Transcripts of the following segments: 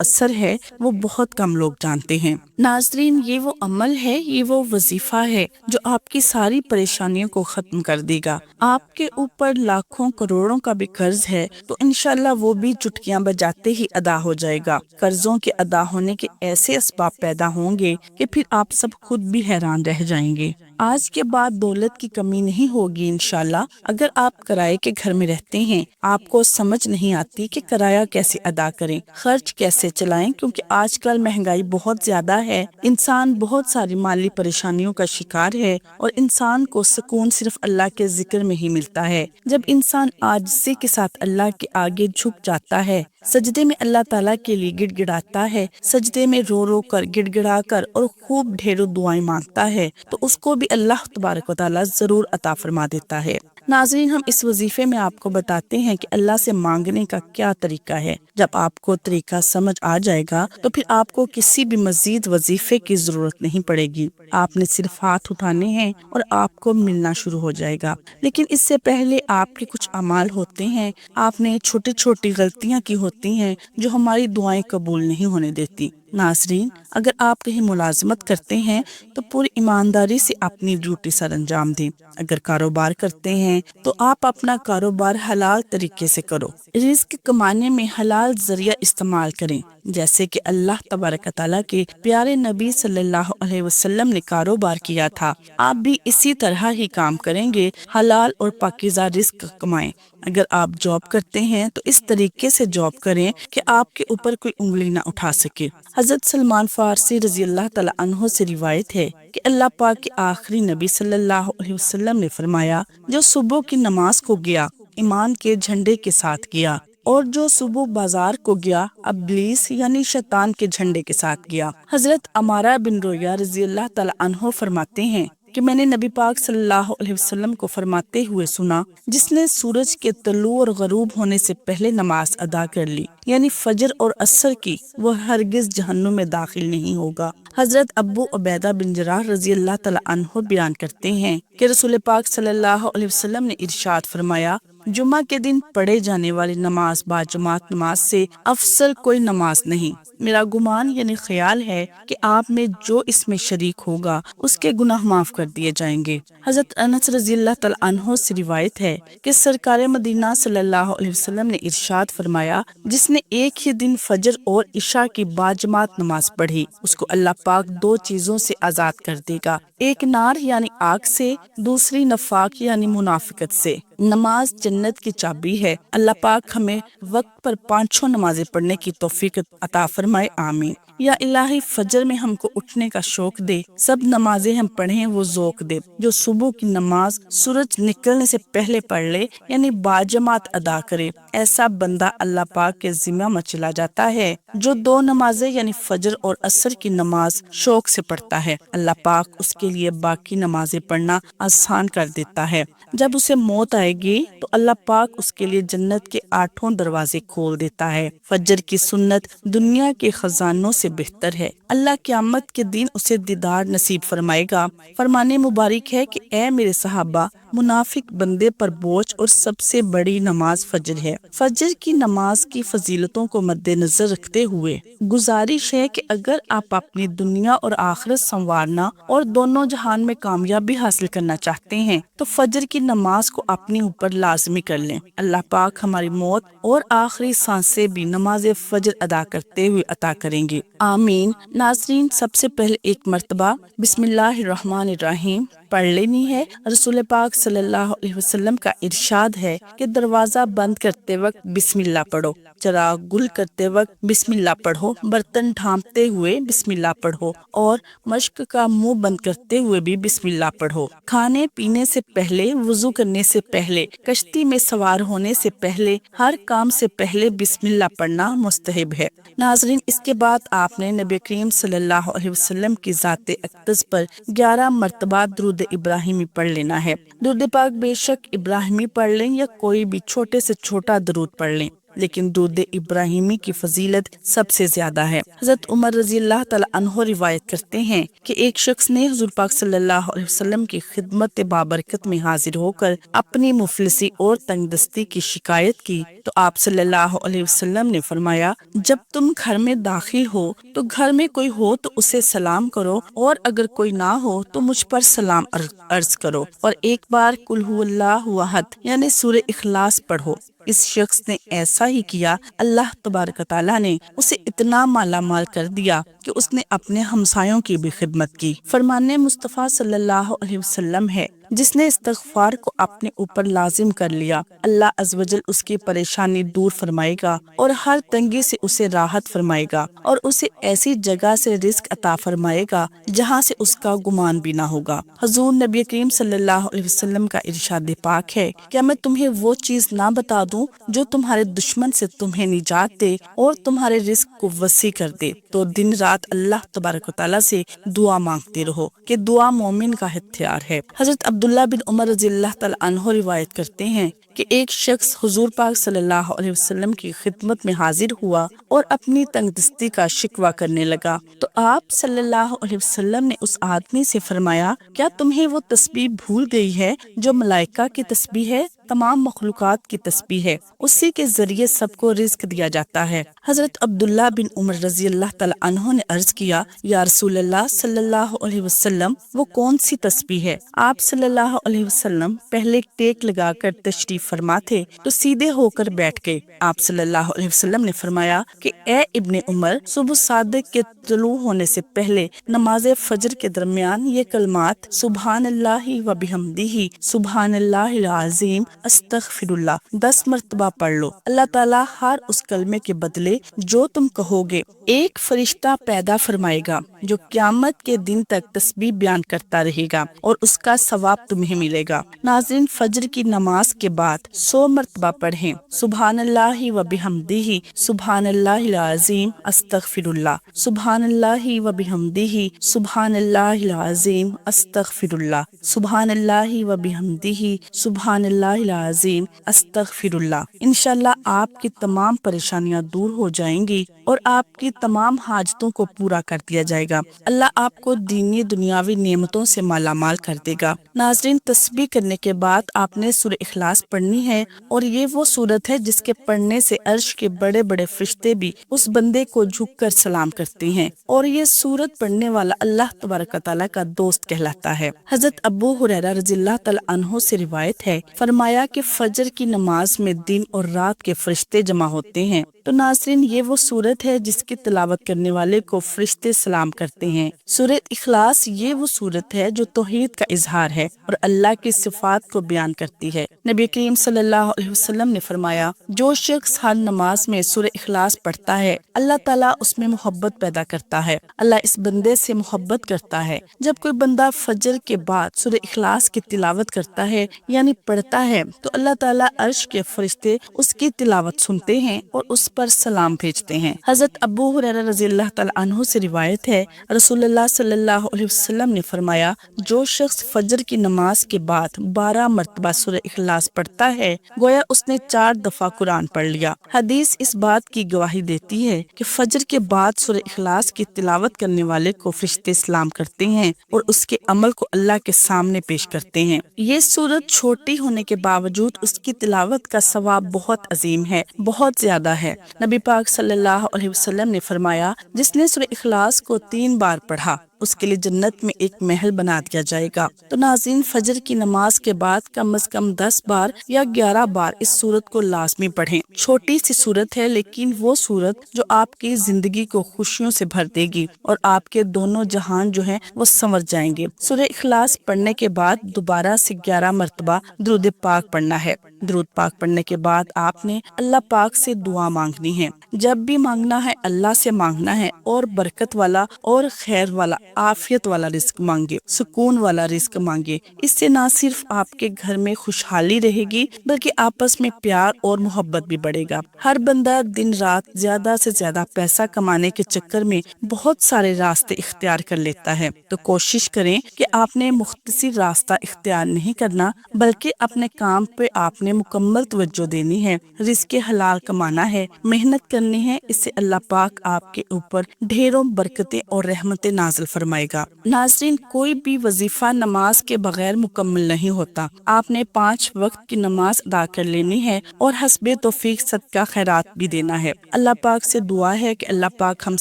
اثر ہے وہ بہت کم لوگ جانتے ہیں۔ ناظرین، یہ وہ عمل ہے، یہ وہ وظیفہ ہے جو آپ کی ساری پریشانیوں کو ختم کر دے گا۔ آپ کے اوپر لاکھوں کروڑوں کا بھی قرض ہے تو انشاءاللہ وہ بھی چٹکیاں بجاتے ہی ادا ہو جائے گا۔ قرضوں کے ادا ہونے کے ایسے اسباب پیدا ہوں گے کہ پھر آپ سب خود بھی حیران رہ جائیں گے۔ آج کے بعد دولت کی کمی نہیں ہوگی انشاءاللہ۔ اگر آپ کرائے کے گھر میں رہتے ہیں، آپ کو سمجھ نہیں آتی کہ کرایہ کیسے ادا کریں، خرچ کیسے چلائیں، کیونکہ آج کل مہنگائی بہت زیادہ ہے، انسان بہت ساری مالی پریشانیوں کا شکار ہے، اور انسان کو سکون صرف اللہ کے ذکر میں ہی ملتا ہے۔ جب انسان عاجزی کے ساتھ اللہ کے آگے جھک جاتا ہے، سجدے میں اللہ تعالیٰ کے لیے گڑ گڑاتا ہے، سجدے میں رو رو کر گڑ گڑا کر اور خوب ڈھیروں دعائیں مانگتا ہے، تو اس کو بھی اللہ تبارک و تعالیٰ ضرور عطا فرما دیتا ہے۔ ناظرین، ہم اس وظیفے میں آپ کو بتاتے ہیں کہ اللہ سے مانگنے کا کیا طریقہ ہے۔ جب آپ کو طریقہ سمجھ آ جائے گا تو پھر آپ کو کسی بھی مزید وظیفے کی ضرورت نہیں پڑے گی، آپ نے صرف ہاتھ اٹھانے ہیں اور آپ کو ملنا شروع ہو جائے گا۔ لیکن اس سے پہلے آپ کے کچھ اعمال ہوتے ہیں، آپ نے چھوٹی چھوٹی غلطیاں کی ہوتی ہیں جو ہماری دعائیں قبول نہیں ہونے دیتی۔ ناظرین، اگر آپ کہیں ملازمت کرتے ہیں تو پوری ایمانداری سے اپنی ڈیوٹی سر انجام دیں۔ اگر کاروبار کرتے ہیں تو آپ اپنا کاروبار حلال طریقے سے کرو، رزق کمانے میں حلال ذریعہ استعمال کریں، جیسے کہ اللہ تبارک تعالیٰ کے پیارے نبی صلی اللہ علیہ وسلم نے کاروبار کیا تھا۔ آپ بھی اسی طرح ہی کام کریں گے، حلال اور پاکیزہ رزق کمائیں۔ اگر آپ جاب کرتے ہیں تو اس طریقے سے جاب کریں کہ آپ کے اوپر کوئی انگلی نہ اٹھا سکے۔ حضرت سلمان فارسی رضی اللہ تعالیٰ عنہ سے روایت ہے کہ اللہ پاک کے آخری نبی صلی اللہ علیہ وسلم نے فرمایا، جو صبح کی نماز کو گیا ایمان کے جھنڈے کے ساتھ گیا، اور جو صبح بازار کو گیا ابلیس یعنی شیطان کے جھنڈے کے ساتھ گیا۔ حضرت عمارہ بن رویہ رضی اللہ تعالیٰ عنہ فرماتے ہیں کہ میں نے نبی پاک صلی اللہ علیہ وسلم کو فرماتے ہوئے سنا، جس نے سورج کے طلوع اور غروب ہونے سے پہلے نماز ادا کر لی، یعنی فجر اور عصر کی، وہ ہرگز جہنم میں داخل نہیں ہوگا۔ حضرت ابو عبیدہ بن جراح رضی اللہ تعالیٰ عنہ بیان کرتے ہیں کہ رسول پاک صلی اللہ علیہ وسلم نے ارشاد فرمایا، جمعہ کے دن پڑھے جانے والی نماز با جماعت نماز سے افضل کوئی نماز نہیں۔ میرا گمان یعنی خیال ہے کہ آپ میں جو اس میں شریک ہوگا اس کے گناہ معاف کر دیے جائیں گے۔ حضرت انس رضی اللہ تعالیٰ عنہ سے روایت ہے کہ سرکار مدینہ صلی اللہ علیہ وسلم نے ارشاد فرمایا، جس نے ایک ہی دن فجر اور عشاء کی با جماعت نماز پڑھی، اس کو اللہ پاک دو چیزوں سے آزاد کر دے گا، ایک نار یعنی آگ سے، دوسری نفاق یعنی منافقت سے۔ نماز جنت کی چابی ہے۔ اللہ پاک ہمیں وقت پر پانچوں نمازیں پڑھنے کی توفیق عطا فرمائے، آمین۔ یا الہی فجر میں ہم کو اٹھنے کا شوق دے، سب نمازیں ہم پڑھیں وہ ذوق دے۔ جو صبح کی نماز سورج نکلنے سے پہلے پڑھ لے یعنی باجماعت ادا کرے، ایسا بندہ اللہ پاک کے ذمہ میں چلا جاتا ہے۔ جو دو نمازیں یعنی فجر اور عصر کی نماز شوق سے پڑھتا ہے، اللہ پاک اس کے لیے باقی نمازیں پڑھنا آسان کر دیتا ہے۔ جب اسے موت آئے گی تو اللہ پاک اس کے لیے جنت کے 8 دروازے کھول دیتا ہے۔ فجر کی سنت دنیا کے خزانوں سے بہتر ہے۔ اللہ قیامت کے دن اسے دیدار نصیب فرمائے گا۔ فرمانے مبارک ہے کہ اے میرے صحابہ، منافق بندے پر بوجھ اور سب سے بڑی نماز فجر ہے۔ فجر کی نماز کی فضیلتوں کو مد نظر رکھتے ہوئے گزارش ہے کہ اگر آپ اپنی دنیا اور آخرت سنوارنا اور دونوں جہان میں کامیابی حاصل کرنا چاہتے ہیں تو فجر کی نماز کو اپنے اوپر لازمی کر لیں۔ اللہ پاک ہماری موت اور آخری سانسیں بھی نماز فجر ادا کرتے ہوئے عطا کریں گے، آمین۔ ناظرین، سب سے پہلے ایک مرتبہ بسم اللہ الرحمن الرحیم پڑھ لینی ہے۔ رسول پاک صلی اللہ علیہ وسلم کا ارشاد ہے کہ دروازہ بند کرتے وقت بسم اللہ پڑھو، چراغ گل کرتے وقت بسم اللہ پڑھو، برتن ڈھانپتے ہوئے بسم اللہ پڑھو، اور مشک کا منہ بند کرتے ہوئے بھی بسم اللہ پڑھو۔ کھانے پینے سے پہلے، وضو کرنے سے پہلے، کشتی میں سوار ہونے سے پہلے، ہر کام سے پہلے بسم اللہ پڑھنا مستحب ہے۔ ناظرین، اس کے بعد آپ نے نبی کریم صلی اللہ علیہ وسلم کی ذات اقدس پر 11 مرتبہ درود ابراہیمی پڑھ لینا ہے۔ درود پاک بے شک ابراہیمی پڑھ لیں یا کوئی بھی چھوٹے سے چھوٹا درود پڑھ لیں، لیکن درود ابراہیمی کی فضیلت سب سے زیادہ ہے۔ حضرت عمر رضی اللہ تعالیٰ عنہ روایت کرتے ہیں کہ ایک شخص نے حضور پاک صلی اللہ علیہ وسلم کی خدمت بابرکت میں حاضر ہو کر اپنی مفلسی اور تنگ دستی کی شکایت کی تو آپ صلی اللہ علیہ وسلم نے فرمایا، جب تم گھر میں داخل ہو تو گھر میں کوئی ہو تو اسے سلام کرو، اور اگر کوئی نہ ہو تو مجھ پر سلام عرض کرو، اور ایک بار قل ھو اللہ احد یعنی سورہ اخلاص پڑھو۔ اس شخص نے ایسا ہی کیا، اللہ تبارک تعالیٰ نے اسے اتنا مالا مال کر دیا کہ اس نے اپنے ہمسایوں کی بھی خدمت کی۔ فرمان مصطفیٰ صلی اللہ علیہ وسلم ہے، جس نے استغفار کو اپنے اوپر لازم کر لیا، اللہ عز و جل اس کی پریشانی دور فرمائے گا اور ہر تنگی سے اسے راحت فرمائے گا، اور اسے ایسی جگہ سے رزق عطا فرمائے گا جہاں سے اس کا گمان بھی نہ ہوگا۔ حضور نبی کریم صلی اللہ علیہ وسلم کا ارشاد پاک ہے، کیا میں تمہیں وہ چیز نہ بتا دوں جو تمہارے دشمن سے تمہیں نجات دے اور تمہارے رزق کو وسیع کر دے؟ تو دن رات اللہ تبارک و تعالیٰ سے دعا مانگتے رہو کہ دعا مومن کا ہتھیار ہے۔ حضرت عبداللہ بن عمر رضی اللہ تعالیٰ عنہ روایت کرتے ہیں کہ ایک شخص حضور پاک صلی اللہ علیہ وسلم کی خدمت میں حاضر ہوا اور اپنی تنگ دستی کا شکوہ کرنے لگا تو آپ صلی اللہ علیہ وسلم نے اس آدمی سے فرمایا، کیا تمہیں وہ تسبیح بھول گئی ہے جو ملائکہ کی تسبیح ہے؟ تمام مخلوقات کی تسبیح ہے، اسی کے ذریعے سب کو رزق دیا جاتا ہے۔ حضرت عبداللہ بن عمر رضی اللہ تعالیٰ عنہ نے عرض کیا، یا رسول اللہ صلی اللہ علیہ وسلم، وہ کون سی تسبیح ہے؟ آپ صلی اللہ علیہ وسلم پہلے ٹیک لگا کر تشریف فرما تھے تو سیدھے ہو کر بیٹھ گئے۔ آپ صلی اللہ علیہ وسلم نے فرمایا کہ اے ابن عمر، صبح صادق کے طلوع ہونے سے پہلے نماز فجر کے درمیان یہ کلمات سبحان اللہ و بحمدہ سبحان اللہ العظیم استغفر اللہ 10 مرتبہ پڑھ لو۔ اللہ تعالیٰ ہر اس کلمے کے بدلے جو تم کہو گے ایک فرشتہ پیدا فرمائے گا جو قیامت کے دن تک تسبیح بیان کرتا رہے گا اور اس کا ثواب تمہیں ملے گا۔ ناظرین، فجر کی نماز کے بعد 100 مرتبہ پڑھیں سبحان اللہ و بحمدہ سبحان اللہ العظیم استغفر اللہ، سبحان اللہ و بحمدہ سبحان اللہ العظیم استغفر اللہ، سبحان اللہ و بحمدہ سبحان اللہ العظیم استغفر اللہ۔ انشاءاللہ آپ کی تمام پریشانیاں دور ہو جائیں گی اور آپ کی تمام حاجتوں کو پورا کر دیا جائے گا۔ اللہ آپ کو دینی دنیاوی نعمتوں سے مالا مال کر دے گا۔ ناظرین، تسبیح کرنے کے بعد آپ نے سورہ اخلاص پڑھنی ہے، اور یہ وہ سورت ہے جس کے پڑھنے سے عرش کے بڑے بڑے فرشتے بھی اس بندے کو جھک کر سلام کرتے ہیں، اور یہ سورت پڑھنے والا اللہ تبارک و تعالیٰ کا دوست کہلاتا ہے۔ حضرت ابو ہریرہ رضی اللہ تعالیٰ عنہ سے روایت ہے، فرمایا کہ فجر کی نماز میں دن اور رات کے فرشتے جمع ہوتے ہیں۔ تو ناظرین، یہ وہ سورت ہے جس کی تلاوت کرنے والے کو فرشتے سلام کرتے ہیں۔ سورۃ اخلاص یہ وہ سورت ہے جو توحید کا اظہار ہے اور اللہ کی صفات کو بیان کرتی ہے۔ نبی کریم صلی اللہ علیہ وسلم نے فرمایا، جو شخص ہر نماز میں سورہ اخلاص پڑھتا ہے اللہ تعالیٰ اس میں محبت پیدا کرتا ہے، اللہ اس بندے سے محبت کرتا ہے۔ جب کوئی بندہ فجر کے بعد سورہ اخلاص کی تلاوت کرتا ہے یعنی پڑھتا ہے تو اللہ تعالیٰ عرش کے فرشتے اس کی تلاوت سنتے ہیں اور اس پر سلام بھیجتے ہیں۔ حضرت ابو ہریرہ رضی اللہ تعالیٰ عنہ سے روایت ہے، رسول اللہ صلی اللہ علیہ وسلم نے فرمایا، جو شخص فجر کی نماز کے بعد 12 مرتبہ سورہ اخلاص پڑھتا ہے گویا اس نے 4 دفعہ قرآن پڑھ لیا۔ حدیث اس بات کی گواہی دیتی ہے کہ فجر کے بعد سورہ اخلاص کی تلاوت کرنے والے کو فرشتے سلام کرتے ہیں اور اس کے عمل کو اللہ کے سامنے پیش کرتے ہیں۔ یہ سورت چھوٹی ہونے کے باوجود اس کی تلاوت کا ثواب بہت عظیم ہے، بہت زیادہ ہے۔ نبی پاک صلی اللہ علیہ وسلم نے فرمایا، جس نے سورہ اخلاص کو 3 بار پڑھا اس کے لیے جنت میں ایک محل بنا دیا جائے گا۔ تو ناظرین، فجر کی نماز کے بعد کم از کم 10 بار یا 11 بار اس سورت کو لازمی پڑھیں۔ چھوٹی سی سورت ہے لیکن وہ سورت جو آپ کی زندگی کو خوشیوں سے بھر دے گی اور آپ کے دونوں جہان جو ہیں وہ سنور جائیں گے۔ سورہ اخلاص پڑھنے کے بعد دوبارہ سے 11 مرتبہ درود پاک پڑھنا ہے۔ درود پاک پڑھنے کے بعد آپ نے اللہ پاک سے دعا مانگنی ہے۔ جب بھی مانگنا ہے اللہ سے مانگنا ہے، اور برکت والا اور خیر والا عافیت والا رزق مانگے، سکون والا رزق مانگے۔ اس سے نہ صرف آپ کے گھر میں خوشحالی رہے گی بلکہ آپس میں پیار اور محبت بھی بڑھے گا۔ ہر بندہ دن رات زیادہ سے زیادہ پیسہ کمانے کے چکر میں بہت سارے راستے اختیار کر لیتا ہے، تو کوشش کریں کہ آپ نے مختصر راستہ اختیار نہیں کرنا بلکہ اپنے کام پہ آپ نے آپ نے مکمل توجہ دینی ہے، رزق حلال کمانا ہے، محنت کرنی ہے، اس سے اللہ پاک آپ کے اوپر ڈھیروں برکتیں اور رحمتیں نازل فرمائے گا۔ ناظرین، کوئی بھی وظیفہ نماز کے بغیر مکمل نہیں ہوتا۔ آپ نے 5 وقت کی نماز ادا کر لینی ہے اور حسب توفیق صدقہ خیرات بھی دینا ہے۔ اللہ پاک سے دعا ہے کہ اللہ پاک ہم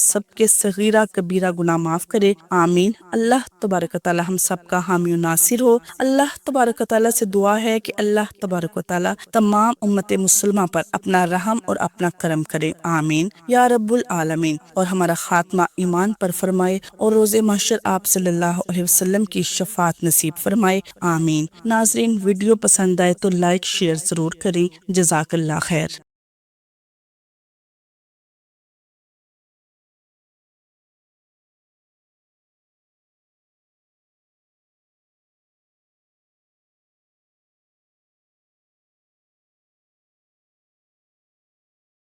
سب کے صغیرہ کبیرہ گناہ معاف کرے، آمین۔ اللہ تبارک و تعالی ہم سب کا حامی و ناصر ہو۔ اللہ تبارک و تعالی سے دعا ہے کہ اللہ تبارک و تعالی تمام امت مسلمہ پر اپنا رحم اور اپنا کرم کرے، آمین یا رب العالمین، اور ہمارا خاتمہ ایمان پر فرمائے اور روز محشر آپ صلی اللہ علیہ وسلم کی شفاعت نصیب فرمائے، آمین۔ ناظرین، ویڈیو پسند آئے تو لائک شیئر ضرور کریں، جزاک اللہ خیر۔